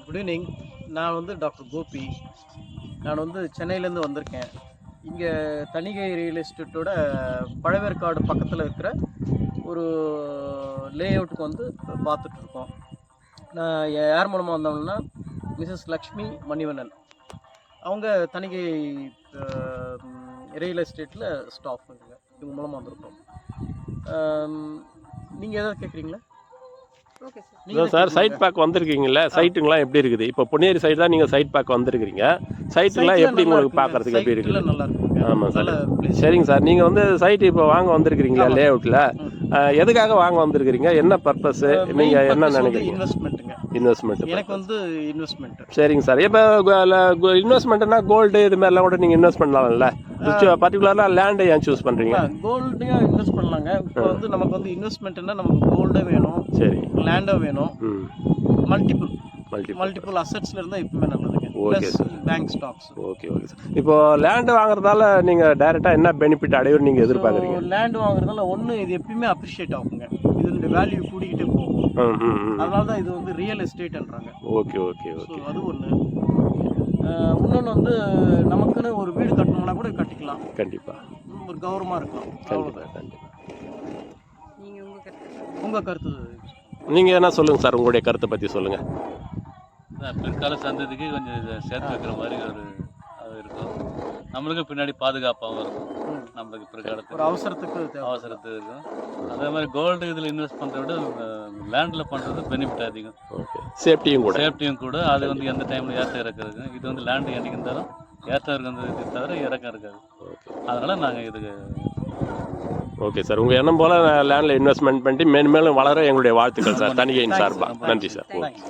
Good evening. நான் வந்து doctor Gopi. நான் வந்து சென்னையிலேருந்து வந்திருக்கேன். இங்கே தணிகை ரியல் எஸ்டேட்டோட பழவேற்காடு பக்கத்தில் இருக்கிற ஒரு லே அவுட்டுக்கு வந்து பார்த்துட்ருக்கோம். நான் யார் மூலமாக வந்தோம்னா மிஸ்ஸஸ் லக்ஷ்மி மணிவண்ணன். அவங்க தணிகை ரியல் எஸ்டேட்டில் ஸ்டாஃப் இருக்குங்க. இவங்க மூலமாக வந்திருக்கோம். நீங்கள் எதாவது கேட்குறீங்களா? சார் சைட் பார்க்க வந்திருக்கீங்களா? சைட்டுங்களாம் எப்படி இருக்குது? இப்போ பொன்னேரி சைடு தான் நீங்கள் சைட் பார்க்க வந்திருக்கிறீங்க. சைட்டுலாம் எப்படி உங்களுக்கு பார்க்குறதுக்கு எப்படி இருக்குது? நல்லா இருக்குங்க. ஆமாம் சார். சரிங்க சார், நீங்கள் வந்து சைட்டு இப்போ வாங்க வந்திருக்கிறீங்களா லே அவுட்டில்? எதுக்காக வாங்க வந்திருக்கிறீங்க? என்ன பர்பஸ்? நீங்கள் என்ன நினைக்கிறீங்க? இன்வெஸ்ட்மெண்ட். எனக்கு வந்து இன்வெஸ்ட்மெண்ட். சரிங்க சார். இப்போ இன்வெஸ்ட்மெண்ட்னா கோல்டு இது மாதிரிலாம் கூட நீங்கள் இன்வெஸ்ட் பண்ணலாம்ல? பர்டிகுலராக லேண்டை ஏன் சூஸ் பண்ணுறீங்க? கோல்டையும் இன்வெஸ்ட் பண்ணலாங்க. இப்போ வந்து நமக்கு வந்து இன்வெஸ்ட்மெண்ட்னா நமக்கு கோல்டே வேணும், சரி, லேண்டோ வேணும், மல்டிபிள் அசெட்ஸ்ல இருந்தால் எப்பவுமே நல்லதுங்க. Okay sir. Bank stocks. Okay sir. இப்போ லேண்டு வாங்குறதால நீங்கள் டைரெக்டாக என்ன பெனிஃபிட் அடையும் நீங்கள் எதிர்பார்க்குறீங்க? லேண்டு வாங்குறதால ஒன்று, இது எப்பயுமே அப்ரிஷியேட் ஆகுங்க. இதனுடைய வேல்யூ கூடிக்கிட்டே போகும். அதனால தான் இது வந்து ரியல் எஸ்டேட்ன்றாங்க. Okay okay okay. அது ஒன்று. இன்னொன்று வந்து நமக்குன்னு ஒரு வீடு கட்டணும்னா கூட கட்டிக்கலாம். கண்டிப்பாக ஒரு கௌரவமாக இருக்கலாம். கண்டிப்பாக கண்டிப்பாக. உங்கள் கருத்து நீங்கள் என்ன சொல்லுங்கள் சார், உங்களுடைய கருத்தை பற்றி சொல்லுங்கள். பிற்கால சந்ததிக்கு கொஞ்சம் இதை சேர்த்து வைக்கிற மாதிரி ஒரு அது இருக்கும். நம்மளுக்கு பின்னாடி பாதுகாப்பாகவும் இருக்கும். நம்மளுக்கு பிற்காலத்துக்கு ஒரு அவசரத்துக்கு இருக்கும். அதே மாதிரி கோல்டு இதில் இன்வெஸ்ட் பண்ணுறத விட லேண்டில் பண்ணுறது பெனிஃபிட் அதிகம். ஓகே. சேஃப்டியும் கூட. அது வந்து எந்த டைமில் ஏற்ற இறக்குறது. இது வந்து லேண்டு என்றைக்கு இருந்தாலும் ஏற்ற இருக்கிறது தவிர இறக்கம் இருக்காது. அதனால் நாங்கள் இதுக்கு ஓகே சார். உங்கள் எண்ணம் போல் லேண்டில் இன்வெஸ்ட்மெண்ட் பண்ணி மேலும் வளர எங்களுடைய வாழ்த்துக்கள் சார். தணிகையின் சார்பாக நன்றி சார். ஓகே.